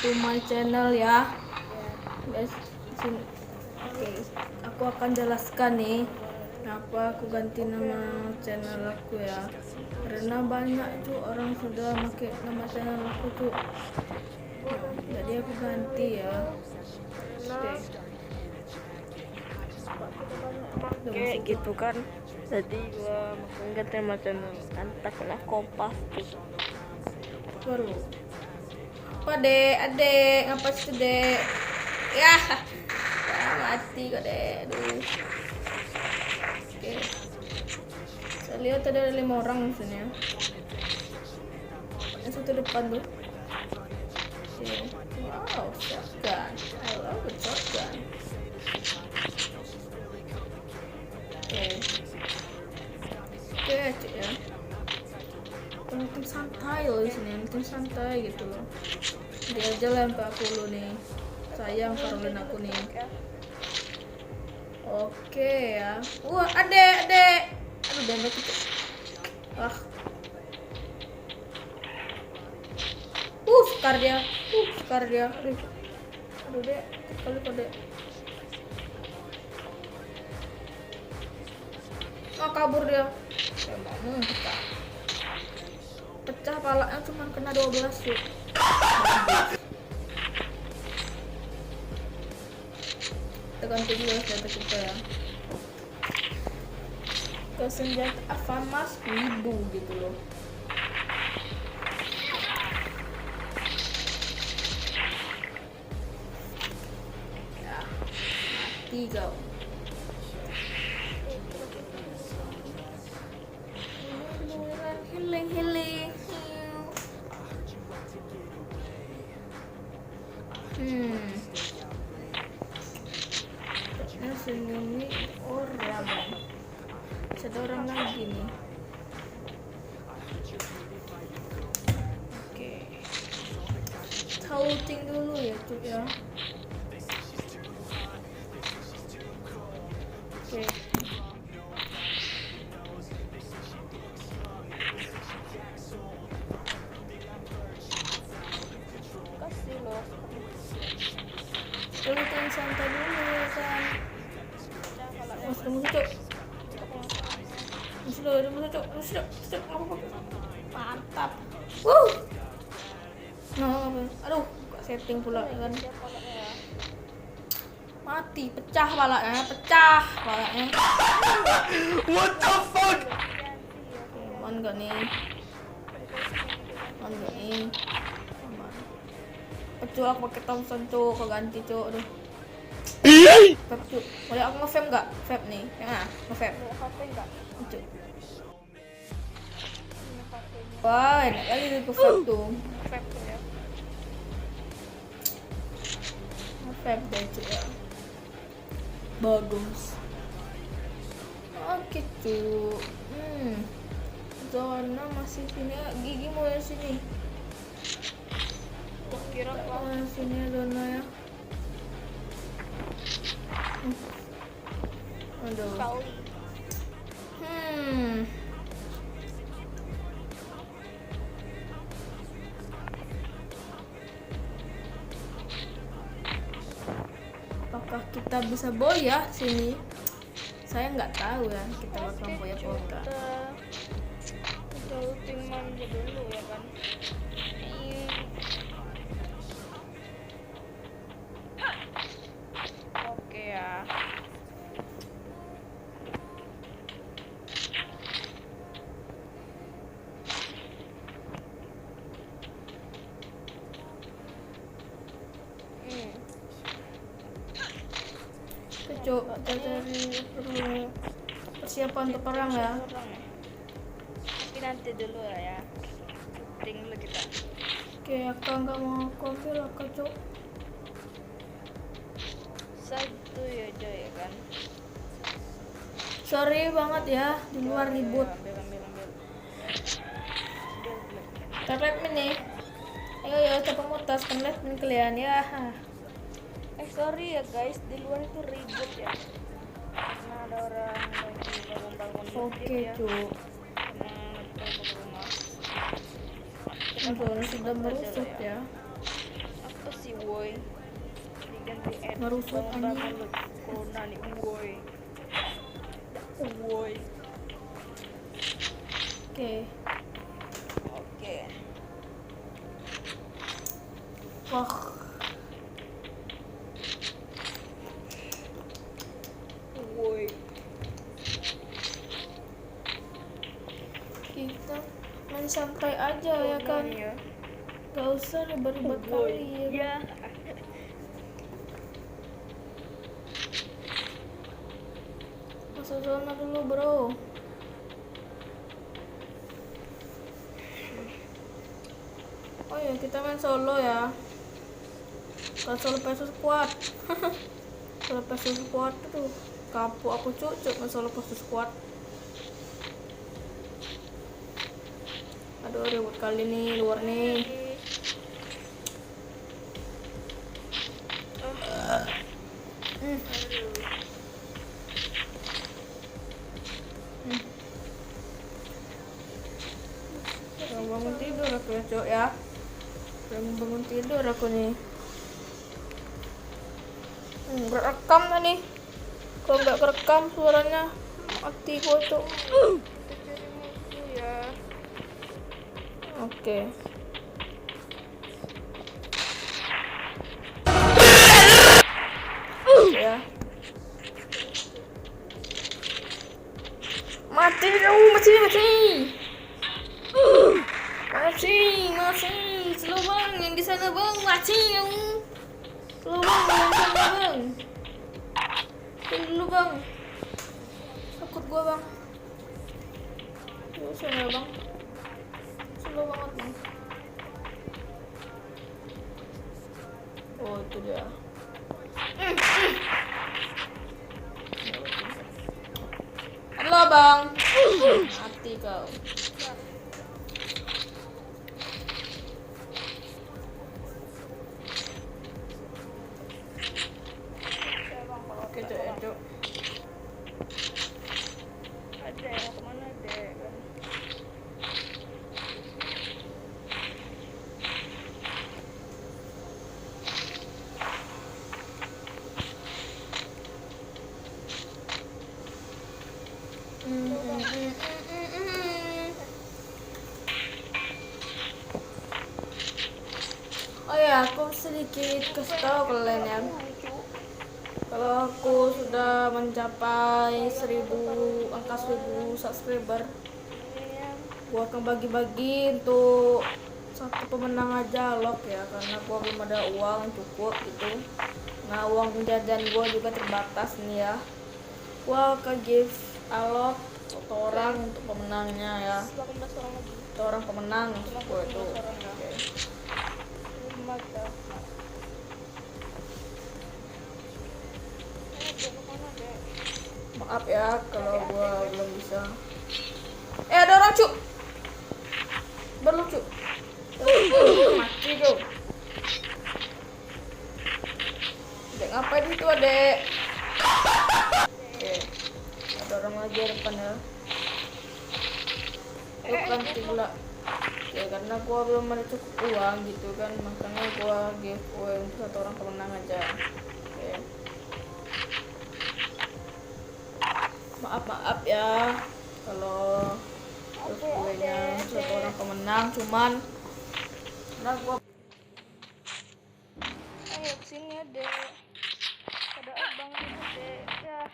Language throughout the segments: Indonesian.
to my channel ya guys. Oke, aku akan jelaskan nih kenapa aku ganti nama channel aku ya, karena banyak tuh orang sudah pakai nama channel aku tuh. Jadi aku ganti ya. Kayak gitu kan, jadi gua makan ganti nama channel kan takutnya kompas tuh. Baru apa dek, adek ngapa sih dek ya, mati kok dek. Aduh. Oke, saya lihat ada 5 orang di sini ya, yang satu depan tuh. Oke. Wow, shotgun, I love it, shotgun. Oke cik ya, tim santai loh di sini, tim santai gitu loh. Dia aja lempar aku dulu nih, sayang Caroline aku nih. Oke ya, wah adek, aduh dendek itu, sekar dia, aduh dek, kali kok dek. Kabur dia. Pecah palanya cuma kena 12 sih. Kita ganti dulu senjata kita ya. Ke senjata FAMAS Widu gitu loh. Ya, mati kau. Healing. Nah, sini orang. Ada orang lagi nih. Oke. Counting dulu ya tuh ya. Oke. Dulu tim santai dulu ya kan. Masuk. Mantap. Aduh, kok setting pula kan. Mati, pecah palanya. What the fuck? Aman gak nih? Cuk, aku pakai Thompson cuk, keganti cuk. Aduh. Vape cuk. Boleh aku nge-vape enggak? Vape nih. Ya, nge-vape. Cuk. Wah, enak kali itu vape tuh. Nge-vape deh cuk ya. Bagus. Oke cuk. Zona masih sini, gigi mau dari sini. Kira Sini zona ya. Aduh. Apakah kita bisa boya sini? Saya nggak tahu ya, kita bakal boya apa enggak. Kita looting manja dulu ya kan. Oke ya. Cuk, kita cari persiapan untuk perang ya. Tapi nanti dulu lah ya. Looting dulu kita. Oke, Aka nggak mau aku ambil Aka cuk. Satu ya Joy ya kan. Sorry banget ya, di luar ribut. Ambil. Letmin nih. Ayo ya, coba mutas kan Letmin kalian ya. Sorry ya guys, di luar itu ribut ya. Karena ada orang lagi bangun-bangun. Oke cuk. Rumah. Aduh, sudah merusut ya. Apa woi. Diganti Ed. Ngerusuk, Bangun lu. Corona nih woi. Woi. Oke. Oke. Wah. Woi. Kita main santai aja ya kan. Ya. Gak usah ribet-ribet kali ya. Ya. Masuk zona dulu bro. Oh ya kita main solo ya. Kalau solo versus squad. Solo versus squad tuh kapok aku cucuk main solo versus squad. Aduh ribut kali nih luar nih. Belum bangun tidur aku ya cok ya. Belum bangun tidur aku nih. Berekam tadi. Kalau nggak kerekam suaranya mati gua tuh. Ya. Oke. Ya. Mati kamu, mati. Mati. Slow bang, yang di sana bang, mati kamu. Slow bang, yang di sana bang. Tunggu dulu bang. Takut gua bang. Yuk sana bang. Slow banget bang. Oh itu dia. Halo bang. Mati kau. Oke cok. Ada mau kemana dek? Oh ya, aku sedikit kasih tahu kalian ya. Kalau aku sudah mencapai angka 1000 subscriber, gua akan bagi-bagi untuk satu pemenang aja lock ya, karena gua belum ada uang cukup gitu. Nah uang jajan gua juga terbatas nih ya. Gua akan give alok satu orang untuk pemenangnya ya. 18 orang lagi. Satu orang pemenang gua itu. Oke. Mata. Maaf ya kalau gua belum bisa. Ada orang cuk. Berlucu. Mati kau. Dek ngapain itu adek? Oke. Ada orang lagi di depan ya. Bukan pula. Ya karena gua belum ada cukup uang gitu kan, makanya gua giveaway untuk satu orang pemenang aja. Oke. Maaf ya kalau giveaway-nya satu orang pemenang, cuman karena gua Ayo kesini ya dek. Ada abang gitu dek. Ya.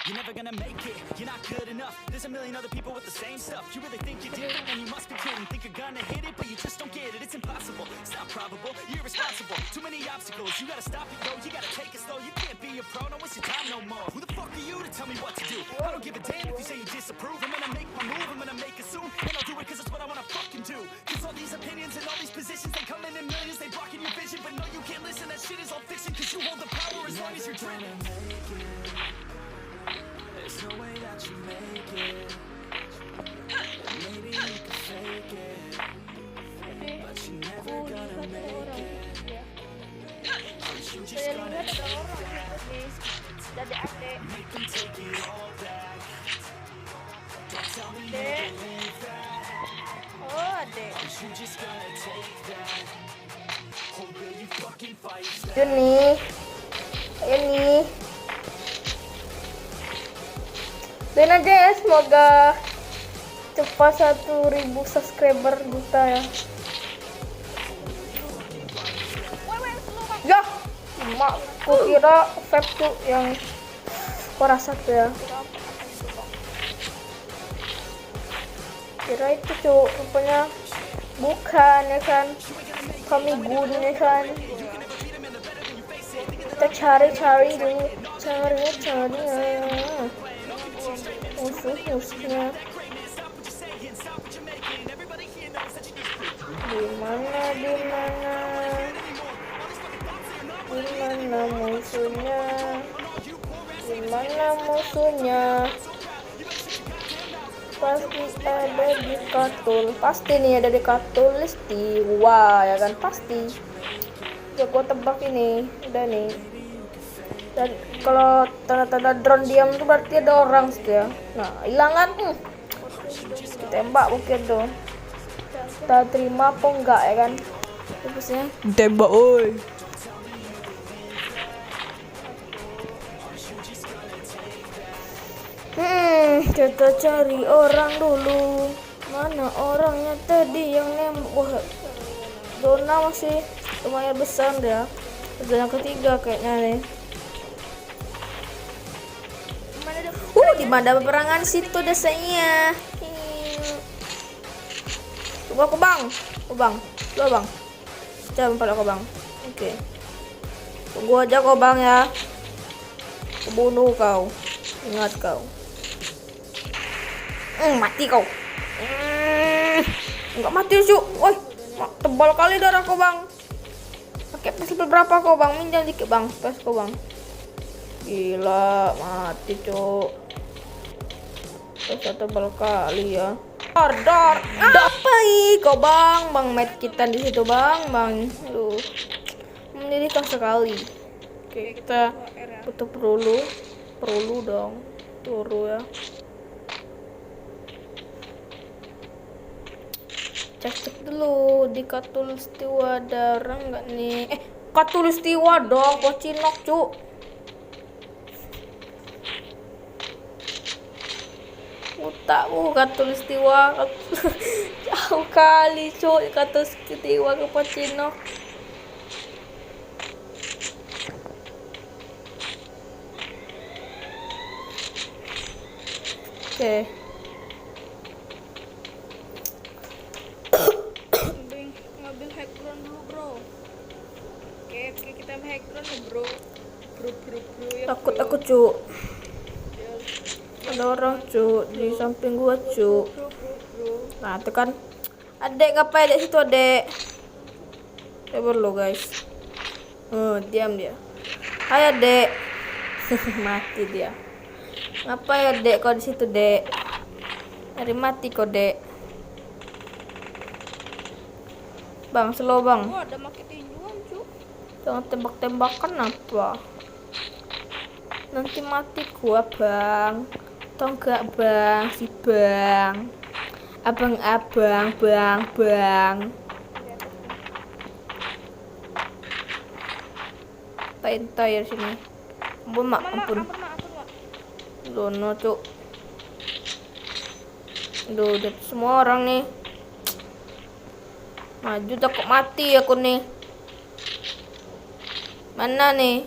You're never gonna make it, you're not good enough. There's a million other people with the same stuff. You really think you're different, and you must be kidding. Think you're gonna hit it, but you just don't get it. It's impossible, it's not probable, you're irresponsible. Too many obstacles, you gotta stop it, yo. You gotta take it slow, you can't be a pro, don't waste your time no more. Who the fuck are you to tell me what to do? I don't give a damn if you say you disapprove. I'm gonna make my move, I'm gonna make it soon. And I'll do it cause it's what I wanna fucking do. Cause all these opinions and all these positions, they come in millions, they blocking your vision. But no, you can't listen, that shit is all fiction. Cause you hold the power as long as you're dreaming. There's no way that you make it. Maybe you can fake it, but you're never gonna make it. Aren't you just Saya gonna lihat ada orang guys. Dari adek. make them take it all back? Don't tell me you Dek. believe that. Oh adek. Aren't you just gonna take that? Ayo nih. Ayo nih. Dan aja ya, semoga cepat 1.000 subscriber kita ya. Ya, mak, aku kira vape tuh yang rasa tuh ya. Kira itu tuh, rupanya bukan ya kan. Kami gun ya kan. Kita cari-cari dulu, cari musuhnya. Di mana musuhnya? Di mana musuhnya? Pasti ada di Katul. Pasti nih ada di Katul Listiwa ya kan, pasti. Ya gua tebak ini udah nih. Dan kalau tanda-tanda drone diam itu berarti ada orang sih ya. Nah, hilangan ditembak mungkin tuh. Kita terima apa enggak ya kan? Terusnya Tembak oi. kita cari orang dulu. Mana orangnya tadi yang nembak? Wah, zona masih lumayan besar ya. Zona ketiga kayaknya nih. Di mana peperangan situ desanya? Tunggu aku bang. Lu bang. Jangan pada aku bang. Oke. Tunggu aja kau bang ya. Aku bunuh kau. Ingat kau. Mati kau. Enggak mati cu. Woi, tebal kali darah kau bang. Pakai pistol berapa kau bang? Minjam dikit bang. Pas kau bang. Gila, mati cu. Terus tebal kali ya. Dor. Apa kau bang? Bang med kita di situ bang. Aduh. Mendirikan sekali. Oke, kita butuh perlu dong. Turu ya. Cek dulu di Katulistiwa ada orang nggak nih? Katulistiwa dong, Pocinok cu. Utakmu Katulistiwa jauh kali cu, Katulistiwa ke Pocinok. Oke. Ngambil high ground dulu bro. Oke, kita high ground nih bro. Bro ya. Takut aku cu. Ada orang cu di samping gua cu. Nah itu kan. Adek ngapain di situ adek? Coba lo guys. Diam dia. Hai adek. Mati dia. Ngapain adek kau di situ dek? Hari mati kau dek. Bang, slow bang. Oh, ada makin tinjuan cu. Jangan tembak-tembakan apa? Nanti mati gua bang. Tau enggak bang, si bang. Abang-abang, bang. Paintai sini. Ampun mak, ampun. Dono cuk. Duh, udah semua orang nih. Maju takut mati aku nih. Mana nih?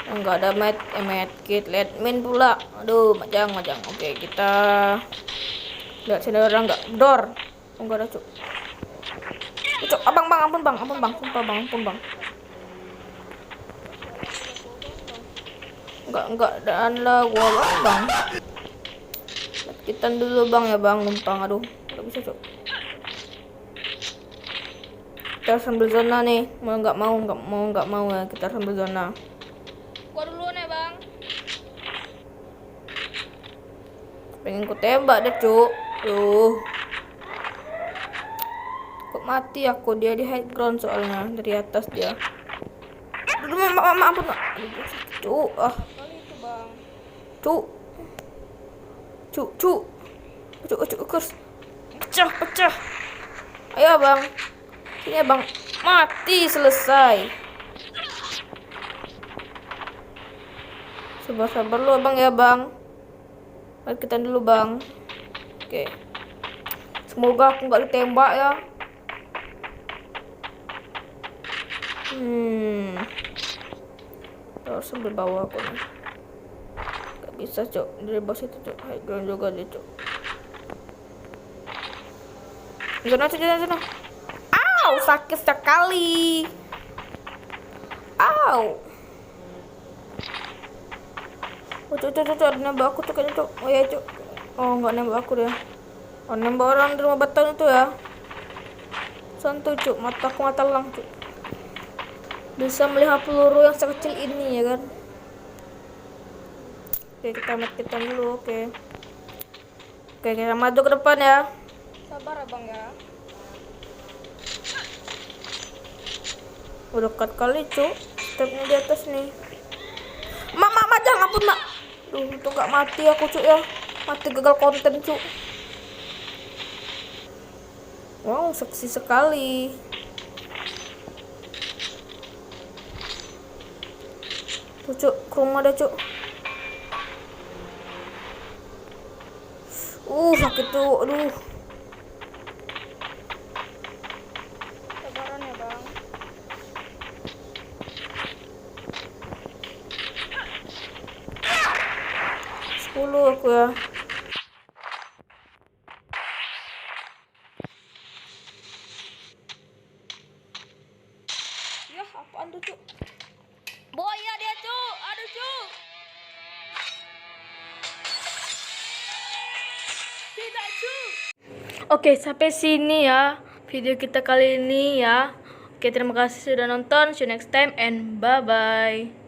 Enggak ada medkit, leadmin pula. Aduh, majang. Oke, kita lihat sini orang enggak door. Enggak ada cuk. Cuk, abang bang, ampun bang, sumpah bang, ampun bang. Enggak ada lah gua bang. Kita dulu bang ya bang, numpang aduh, enggak bisa cuk. Kita sambil zona nih, mau nggak mau ya kita sambil zona. Gua dulu nih bang. Pengen ku tembak deh cuk. Kok mati aku, dia di high ground soalnya dari atas dia. Aduh, ampun cuk. Kali itu bang. Cuk. Kurs. Pecah. Ayo bang. Sini ya bang. Mati, selesai. Sabar-sabar lu bang ya bang. Mari kita dulu bang. Oke. Semoga aku nggak ditembak ya. Terus sambil bawa aku nih. Gak bisa cok. Dari bos itu cok. High ground juga dia cok. Sana. Au, sakit sekali. Au. Oh, cok, ada nembak aku tuh kayaknya cok. Oh ya cok. Oh, nggak nembak aku dia. Oh, nembak orang di rumah Batan itu ya. Santuy cok, mataku mata lang cok. Bisa melihat peluru yang sekecil ini ya kan. Oke, kita matikan dulu. Oke, kita maju ke depan ya. Sabar abang ya. Udah dekat kali cuk. Stepnya di atas nih. Mak jangan, ampun mak. Duh, itu gak mati aku cuk ya. Mati gagal konten cuk. Wow, seksi sekali. Tuh cuk, ke rumah deh cuk. Sakit tuh, aduh. Sabaran ya bang. 10 aku ya. Ya, apaan tuh cuk? Boya dia cuk, aduh cuk. Tidak cuk. Oke, sampai sini ya video kita kali ini ya. Oke, terima kasih sudah nonton. See you next time and bye bye.